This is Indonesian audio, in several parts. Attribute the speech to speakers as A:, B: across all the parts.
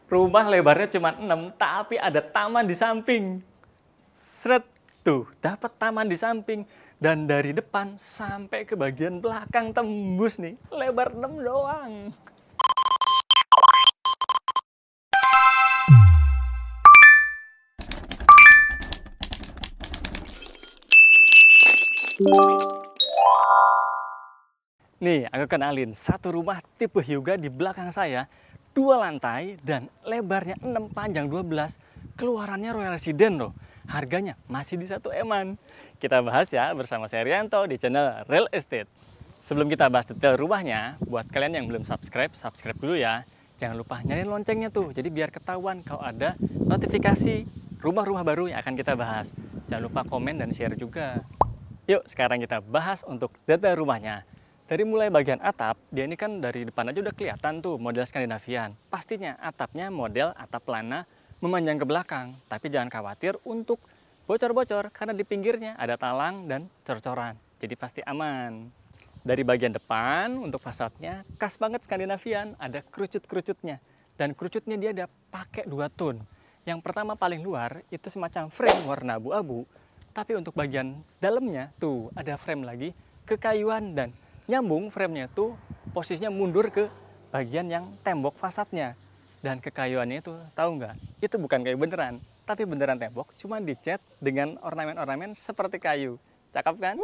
A: Rumah lebarnya cuma 6, tapi ada taman di samping. Seret, tuh, dapat taman di samping. Dan dari depan sampai ke bagian belakang tembus nih. Lebar 6 doang. Nih, aku kenalin. Satu rumah tipe Hyuga di belakang saya. 2 lantai dan lebarnya 6, panjang 12. Keluarannya Royal Resident loh. Harganya masih di 1 M-an. Kita bahas ya bersama saya Rianto di channel Real Estate. Sebelum kita bahas detail rumahnya, buat kalian yang belum subscribe, subscribe dulu ya. Jangan lupa nyalain loncengnya tuh, jadi biar ketahuan kalau ada notifikasi rumah-rumah baru yang akan kita bahas. Jangan lupa komen dan share juga. Yuk, sekarang kita bahas untuk detail rumahnya. Dari mulai bagian atap, dia ini kan dari depan aja udah kelihatan tuh model Skandinavian. Pastinya atapnya model atap pelana memanjang ke belakang. Tapi jangan khawatir untuk bocor-bocor karena di pinggirnya ada talang dan cor-coran. Jadi pasti aman. Dari bagian depan untuk fasadnya khas banget Skandinavian, ada kerucut-kerucutnya. Dan kerucutnya dia ada pakai 2 tone. Yang pertama paling luar itu semacam frame warna abu-abu. Tapi untuk bagian dalamnya tuh ada frame lagi kekayuan dan nyambung framenya tuh posisinya mundur ke bagian yang tembok fasadnya. Dan kekayuannya itu tahu nggak? Itu bukan kayu beneran, tapi beneran tembok, cuma dicat dengan ornamen-ornamen seperti kayu. Cakep kan?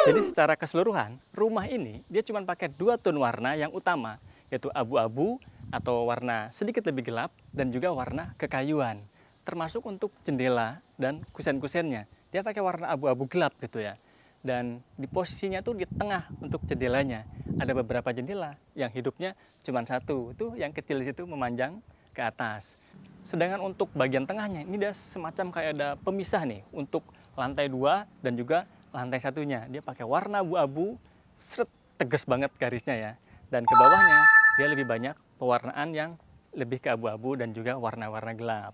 A: Jadi secara keseluruhan, rumah ini dia cuma pakai 2 tone warna yang utama, yaitu abu-abu atau warna sedikit lebih gelap dan juga warna kekayuan. Termasuk untuk jendela dan kusen-kusennya, dia pakai warna abu-abu gelap gitu ya. Dan di posisinya tuh di tengah untuk jendelanya. Ada beberapa jendela yang hidupnya cuma 1, tuh yang kecil di situ memanjang ke atas. Sedangkan untuk bagian tengahnya ini dia semacam kayak ada pemisah nih untuk lantai 2 dan juga lantai satunya. Dia pakai warna abu-abu, seret, tegas banget garisnya ya. Dan ke bawahnya dia lebih banyak pewarnaan yang lebih ke abu-abu dan juga warna-warna gelap.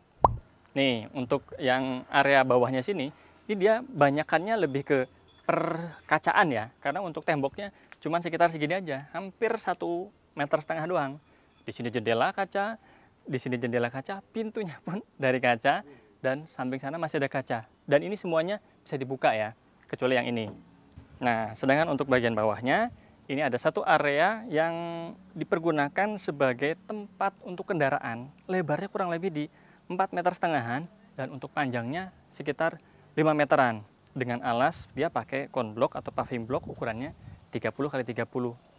A: Nih, untuk yang area bawahnya sini, ini dia banyakannya lebih ke perkacaan ya, karena untuk temboknya cuma sekitar segini aja, hampir 1,5 meter doang. Di sini jendela kaca, di sini jendela kaca, pintunya pun dari kaca, dan samping sana masih ada kaca. Dan ini semuanya bisa dibuka ya, kecuali yang ini. Nah, sedangkan untuk bagian bawahnya, ini ada satu area yang dipergunakan sebagai tempat untuk kendaraan. Lebarnya kurang lebih di 4,5 meter, dan untuk panjangnya sekitar 5 meteran. Dengan alas dia pakai konblok atau paving block ukurannya 30 kali 30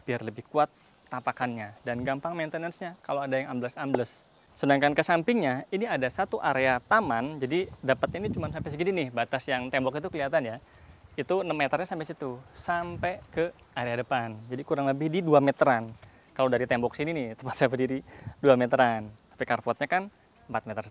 A: biar lebih kuat tapakannya dan gampang maintenance-nya kalau ada yang ambles-ambles. Sedangkan ke sampingnya ini ada satu area taman, jadi dapatnya ini cuma sampai segini nih, batas yang tembok itu kelihatan ya. Itu 6 meternya sampai situ, sampai ke area depan. Jadi kurang lebih di 2 meteran. Kalau dari tembok sini nih, tempat saya berdiri 2 meteran. Tapi carportnya kan 4,5 meter.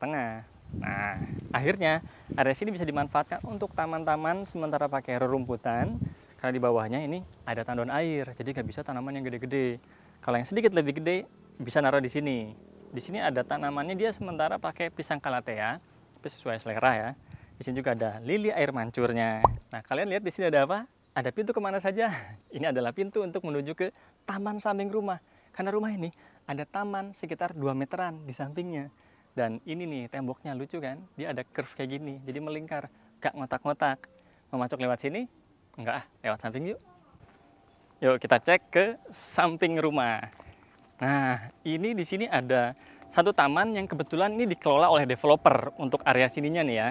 A: Nah, akhirnya area sini bisa dimanfaatkan untuk taman-taman sementara pakai rerumputan. Karena di bawahnya ini ada tandon air, jadi nggak bisa tanaman yang gede-gede. Kalau yang sedikit lebih gede, bisa naruh di sini. Di sini ada tanamannya dia sementara pakai pisang calathea, tapi sesuai selera ya. Di sini juga ada lili air mancurnya. Nah, kalian lihat di sini ada apa? Ada pintu kemana saja? Ini adalah pintu untuk menuju ke taman samping rumah. Karena rumah ini ada taman sekitar 2 meteran di sampingnya. Dan ini nih temboknya lucu kan, dia ada curve kayak gini, jadi melingkar, gak ngotak-ngotak. Mau masuk lewat sini? Enggak ah, lewat samping yuk. Yuk kita cek ke samping rumah. Nah, ini di sini ada satu taman yang kebetulan ini dikelola oleh developer untuk area sininya nih ya.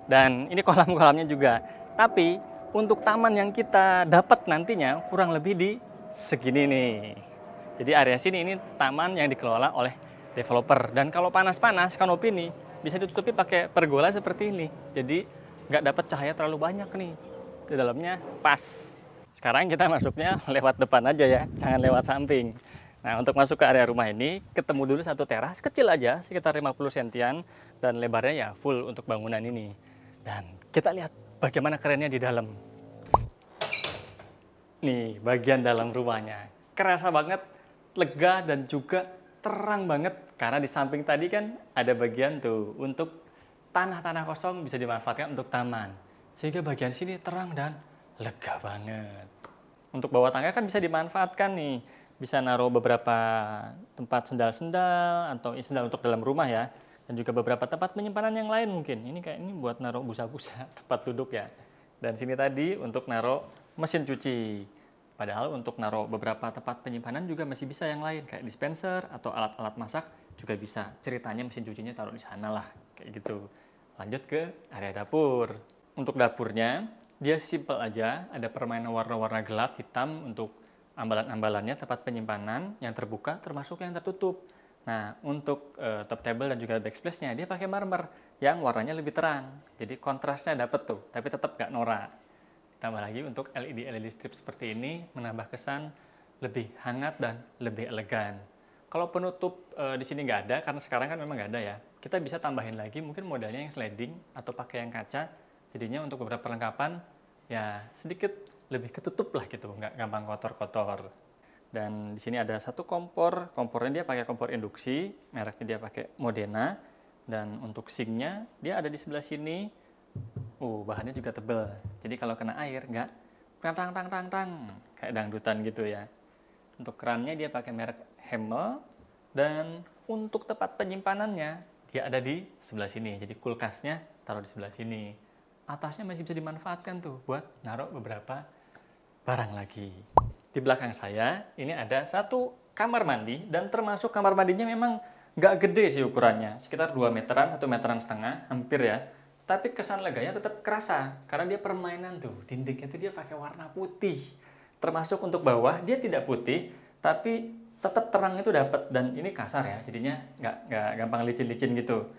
A: Dan ini kolam-kolamnya juga. Tapi untuk taman yang kita dapat nantinya kurang lebih di segini nih. Jadi area sini ini taman yang dikelola oleh developer. Dan kalau panas-panas kanopi nih bisa ditutupi pakai pergola seperti ini. Jadi nggak dapat cahaya terlalu banyak nih. Di dalamnya pas. Sekarang kita masuknya lewat depan aja ya, jangan lewat samping. Nah, untuk masuk ke area rumah ini, ketemu dulu satu teras kecil aja, sekitar 50 sentian, dan lebarnya ya full untuk bangunan ini. Dan kita lihat bagaimana kerennya di dalam. Nih, bagian dalam rumahnya. Kerasa banget, lega dan juga terang banget. Karena di samping tadi kan ada bagian tuh untuk tanah-tanah kosong bisa dimanfaatkan untuk taman. Sehingga bagian sini terang dan lega banget. Untuk bawah tangga kan bisa dimanfaatkan nih. bisa naruh beberapa tempat sendal-sendal atau sendal untuk dalam rumah ya. Dan juga beberapa tempat penyimpanan yang lain mungkin. Ini kayak ini buat naruh busa-busa tempat duduk ya. Dan sini tadi untuk naruh mesin cuci. Padahal untuk naruh beberapa tempat penyimpanan juga masih bisa yang lain. Kayak dispenser atau alat-alat masak juga bisa. Ceritanya mesin cucinya taruh di sana lah. Kayak gitu. Lanjut ke area dapur. Untuk dapurnya, dia simple aja. Ada permainan warna-warna gelap, hitam untuk ambalan-ambalannya, tempat penyimpanan yang terbuka termasuk yang tertutup. Nah, untuk top table dan juga backsplash-nya, dia pakai marmer yang warnanya lebih terang. Jadi kontrasnya dapet tuh, tapi tetap nggak norak. Tambah lagi untuk LED strip seperti ini menambah kesan lebih hangat dan lebih elegan. Kalau penutup di sini nggak ada, karena sekarang kan memang nggak ada ya. Kita bisa tambahin lagi mungkin modelnya yang sliding atau pakai yang kaca. Jadinya untuk beberapa perlengkapan ya sedikit lebih ketutup lah gitu, nggak gampang kotor-kotor. Dan di sini ada satu kompor, kompornya dia pakai kompor induksi, mereknya dia pakai Modena. Dan untuk sinknya dia ada di sebelah sini. Bahannya juga tebal. Jadi kalau kena air nggak tang kayak dangdutan gitu ya. Untuk kerannya dia pakai merek Hemel. Dan untuk tempat penyimpanannya dia ada di sebelah sini. Jadi kulkasnya taruh di sebelah sini. Atasnya masih bisa dimanfaatkan tuh buat naruh beberapa barang lagi. Di belakang saya ini ada satu kamar mandi dan termasuk kamar mandinya memang nggak gede sih ukurannya. Sekitar 2 meteran, 1,5 meteran, hampir ya. Tapi kesan leganya tetap kerasa karena dia permainan tuh. Dindingnya itu dia pakai warna putih. Termasuk untuk bawah dia tidak putih tapi tetap terang itu dapat, dan ini kasar ya. Jadinya nggak gampang licin-licin gitu.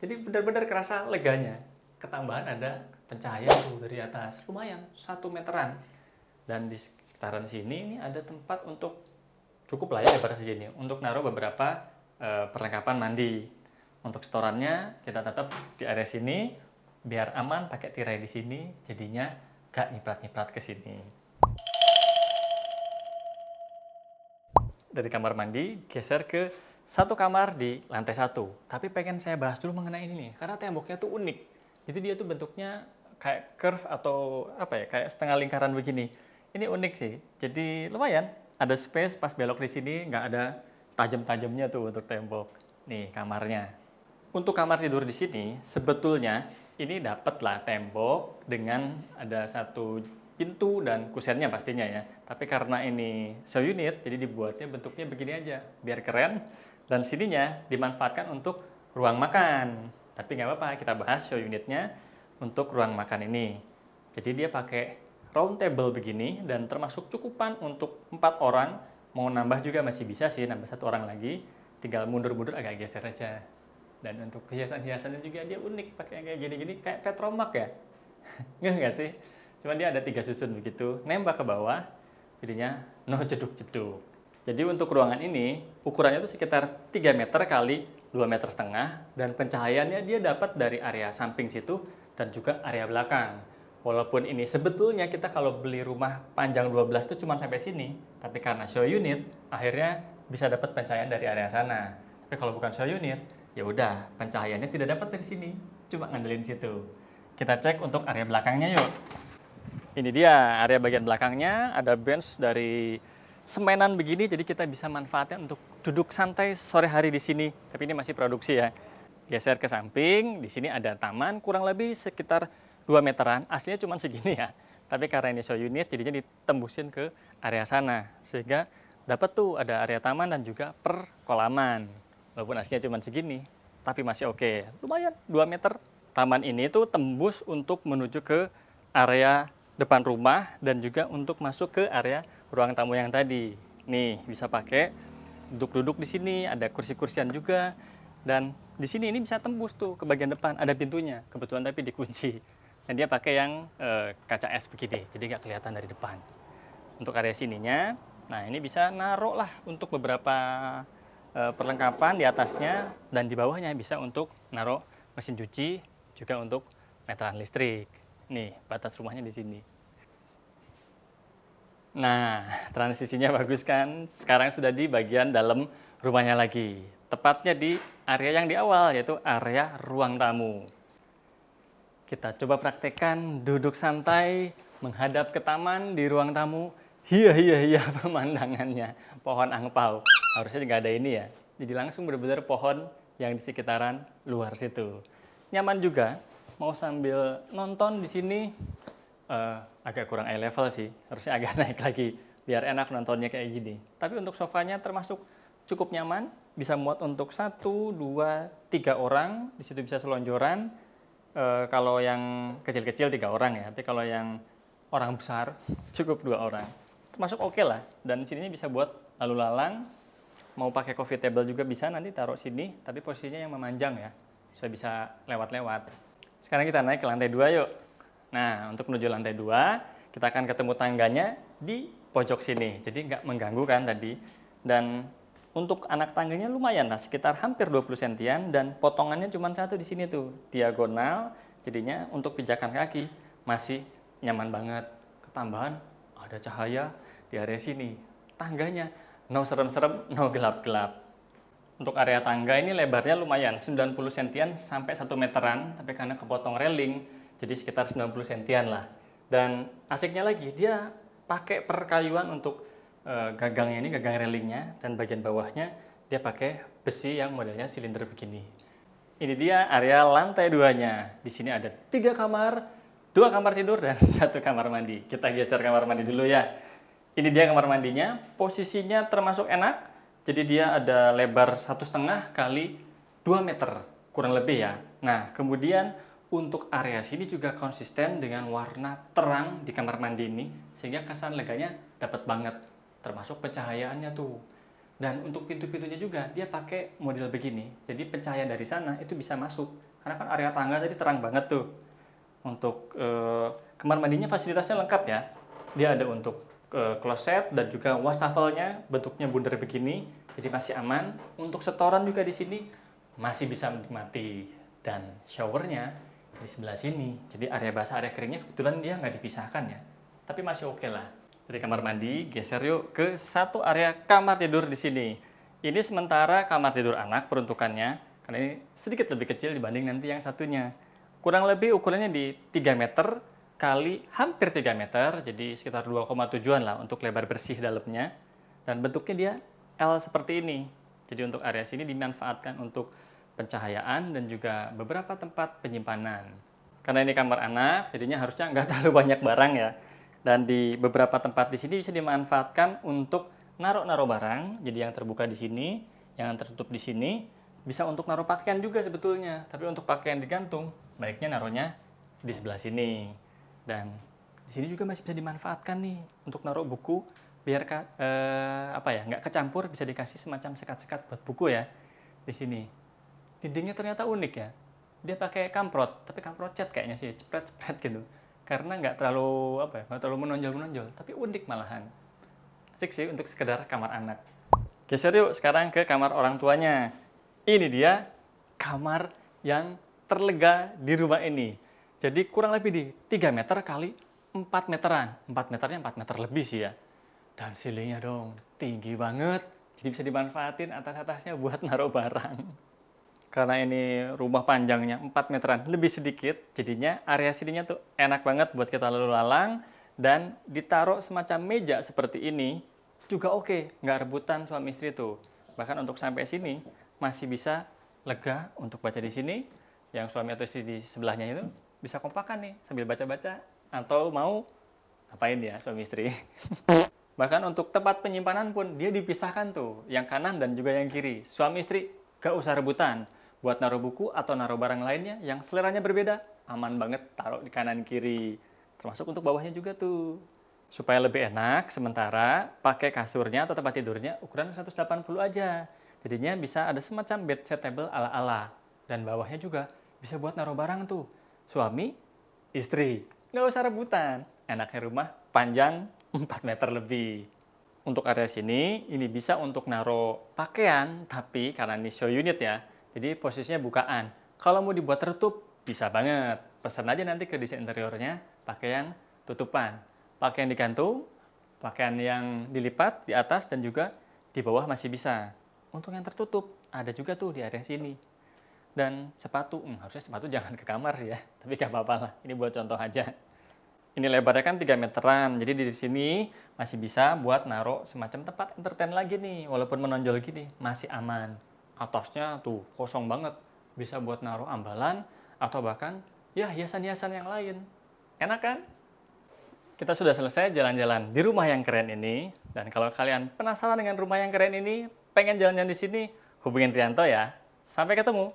A: Jadi benar-benar kerasa leganya. Ketambahan ada pencahayaan tuh dari atas. Lumayan 1 meteran. Dan di sekitaran sini ini ada tempat untuk cukup lah ya lebar segini untuk naruh beberapa perlengkapan mandi. Untuk setorannya kita tetap di area sini biar aman pakai tirai di sini, jadinya gak nyiprat-nyiprat ke sini. Dari kamar mandi geser ke satu kamar di lantai 1. Tapi pengen saya bahas dulu mengenai ini nih karena temboknya tuh unik. Jadi dia tuh bentuknya kayak curve atau apa ya, kayak setengah lingkaran begini. Ini unik sih. Jadi lumayan ada space pas belok di sini, nggak ada tajam-tajamnya tuh untuk tembok. Nih kamarnya. Untuk kamar tidur di sini sebetulnya ini dapatlah tembok dengan ada satu pintu dan kusennya pastinya ya. Tapi karena ini show unit, jadi dibuatnya bentuknya begini aja, biar keren. Dan sininya dimanfaatkan untuk ruang makan. Tapi nggak apa-apa, kita bahas show unitnya untuk ruang makan ini. Jadi dia pakai round table begini dan termasuk cukupan untuk 4 orang. Mau nambah juga masih bisa sih, nambah 1 orang lagi. Tinggal mundur-mundur agak geser aja. Dan untuk hiasan-hiasannya juga dia unik, pakai yang kayak gini-gini kayak petromak ya. Nggak sih? Cuman dia ada 3 susun begitu, nembak ke bawah, jadinya no jeduk-jeduk. Jadi untuk ruangan ini ukurannya itu sekitar 3 meter kali 2,5 meter, dan pencahayaannya dia dapat dari area samping situ dan juga area belakang. Walaupun ini sebetulnya kita kalau beli rumah panjang 12 itu cuma sampai sini, tapi karena show unit akhirnya bisa dapat pencahayaan dari area sana. Tapi kalau bukan show unit, ya udah pencahayaannya tidak dapat dari sini, cuma ngandelin situ. Kita cek untuk area belakangnya yuk. Ini dia area bagian belakangnya, ada bench dari semenan begini, jadi kita bisa manfaatkan untuk duduk santai sore hari di sini. Tapi ini masih produksi ya. Geser ke samping, di sini ada taman kurang lebih sekitar 2 meteran. Aslinya cuma segini ya. Tapi karena ini show unit, jadinya ditembusin ke area sana. Sehingga dapat tuh ada area taman dan juga perkolaman. Walaupun aslinya cuma segini, tapi masih oke. Lumayan, 2 meter. Taman ini tuh tembus untuk menuju ke area depan rumah dan juga untuk masuk ke area ruang tamu yang tadi. Nih, bisa pakai duduk-duduk di sini, ada kursi-kursian juga. Dan di sini ini bisa tembus tuh ke bagian depan, ada pintunya. Kebetulan tapi dikunci. Dan dia pakai yang kaca es begini, jadi nggak kelihatan dari depan. Untuk area sininya, nah ini bisa naruh lah untuk beberapa perlengkapan di atasnya, dan di bawahnya bisa untuk naruh mesin cuci, juga untuk meteran listrik. Nih, batas rumahnya di sini. Nah, transisinya bagus kan? Sekarang sudah di bagian dalam rumahnya lagi. Tepatnya di area yang di awal, yaitu area ruang tamu. Kita coba praktekkan duduk santai, menghadap ke taman di ruang tamu, Iya, pemandangannya. Pohon angpau. Harusnya nggak ada ini ya. Jadi langsung benar-benar pohon yang di sekitaran luar situ. Nyaman juga, mau sambil nonton di sini agak kurang eye level sih. Harusnya agak naik lagi, biar enak nontonnya kayak gini. Tapi untuk sofanya termasuk cukup nyaman, bisa muat untuk 1, 2, 3 orang. Di situ bisa selonjoran. Kalau yang kecil-kecil 3 orang ya, tapi kalau yang orang besar cukup 2 orang. Termasuk oke lah, dan sininya bisa buat lalu lalang, mau pakai coffee table juga bisa, nanti taruh sini, tapi posisinya yang memanjang ya, supaya bisa lewat-lewat. Sekarang kita naik ke lantai 2 yuk. Nah, untuk menuju lantai 2, kita akan ketemu tangganya di pojok sini, jadi nggak mengganggu kan tadi. Dan untuk anak tangganya lumayan lah, sekitar hampir 20 sentian, dan potongannya cuma satu di sini tuh, diagonal, jadinya untuk pijakan kaki masih nyaman banget. Ketambahan ada cahaya di area sini. Tangganya no serem-serem, no gelap-gelap. Untuk area tangga ini lebarnya lumayan, 90 sentian sampai 1 meteran, tapi karena kepotong railing, jadi sekitar 90 sentian lah. Dan asiknya lagi, dia pakai perkayuan untuk gagangnya ini, gagang railingnya, dan bagian bawahnya dia pakai besi yang modelnya silinder begini. Ini dia area lantai 2-nya. Di sini ada 3 kamar, 2 kamar tidur, dan 1 kamar mandi. Kita geser kamar mandi dulu ya. Ini dia kamar mandinya, posisinya termasuk enak. Jadi dia ada lebar 1,5 kali 2 meter, kurang lebih ya. Nah, kemudian untuk area sini juga konsisten dengan warna terang di kamar mandi ini, sehingga kesan leganya dapat banget, termasuk pencahayaannya tuh. Dan untuk pintu-pintunya juga dia pakai model begini, jadi pencahayaan dari sana itu bisa masuk, karena kan area tangga tadi terang banget tuh. Untuk kamar mandinya fasilitasnya lengkap ya, dia ada untuk kloset dan juga wastafelnya bentuknya bundar begini, jadi masih aman. Untuk setoran juga di sini masih bisa menikmati, dan showernya di sebelah sini. Jadi area basah, area keringnya kebetulan dia nggak dipisahkan ya, tapi masih oke lah. Dari kamar mandi geser yuk ke satu area kamar tidur di sini. Ini sementara kamar tidur anak peruntukannya, karena ini sedikit lebih kecil dibanding nanti yang satunya. Kurang lebih ukurannya di 3 meter kali hampir 3 meter, jadi sekitar 2,7-an lah untuk lebar bersih dalamnya. Dan bentuknya dia L seperti ini. Jadi untuk area sini dimanfaatkan untuk pencahayaan dan juga beberapa tempat penyimpanan. Karena ini kamar anak, jadinya harusnya nggak terlalu banyak barang ya. Dan di beberapa tempat di sini bisa dimanfaatkan untuk naruh-naruh barang. Jadi yang terbuka di sini, yang tertutup di sini, bisa untuk naruh pakaian juga sebetulnya. Tapi untuk pakaian digantung, baiknya naruhnya di sebelah sini. Dan di sini juga masih bisa dimanfaatkan nih untuk naruh buku, biar nggak kecampur, bisa dikasih semacam sekat-sekat buat buku ya di sini. Dindingnya ternyata unik ya, dia pakai kamprot, tapi kamprot cat kayaknya sih, cepret-cepret gitu, karena nggak terlalu menonjol, tapi unik malahan. Asik sih untuk sekedar kamar anak. Geser yuk sekarang ke kamar orang tuanya. Ini dia kamar yang terlega di rumah ini. Jadi kurang lebih di 3 meter kali 4 meteran. 4 meternya 4 meter lebih sih ya. Dan ceilingnya dong tinggi banget. Jadi bisa dimanfaatin atas-atasnya buat naruh barang. Karena ini rumah panjangnya 4 meteran lebih sedikit, jadinya area sininya tuh enak banget buat kita lalu lalang. Dan ditaruh semacam meja seperti ini juga oke, nggak rebutan suami istri tuh. Bahkan untuk sampai sini masih bisa lega untuk baca di sini. Yang suami atau istri di sebelahnya itu bisa kompakan nih sambil baca-baca, atau mau ngapain ya suami istri. Bahkan untuk tempat penyimpanan pun dia dipisahkan tuh, yang kanan dan juga yang kiri. Suami istri gak usah rebutan buat naruh buku atau naruh barang lainnya yang seleranya berbeda, aman banget taruh di kanan kiri. Termasuk untuk bawahnya juga tuh. Supaya lebih enak, sementara pakai kasurnya atau tempat tidurnya ukuran 180 aja. Jadinya bisa ada semacam bedside table ala-ala. Dan bawahnya juga bisa buat naruh barang tuh. Suami, istri, nggak usah rebutan. Enaknya rumah panjang 4 meter lebih. Untuk area sini, ini bisa untuk naruh pakaian, tapi karena ini show unit ya, jadi posisinya bukaan. Kalau mau dibuat tertutup, bisa banget. Pesan aja nanti ke desain interiornya, pakaian tutupan. Pakaian digantung, pakaian yang dilipat di atas dan juga di bawah masih bisa. Untuk yang tertutup, ada juga tuh di area sini. Dan sepatu, harusnya sepatu jangan ke kamar ya, tapi gak apa-apa lah, ini buat contoh aja. Ini lebarnya kan 3 meteran, jadi di sini masih bisa buat naruh semacam tempat entertain lagi nih, walaupun menonjol gini, masih aman. Atasnya tuh kosong banget, bisa buat naruh ambalan, atau bahkan ya hiasan-hiasan yang lain. Enak kan? Kita sudah selesai jalan-jalan di rumah yang keren ini, dan kalau kalian penasaran dengan rumah yang keren ini, pengen jalan-jalan di sini, hubungin Trianto ya. Sampai ketemu!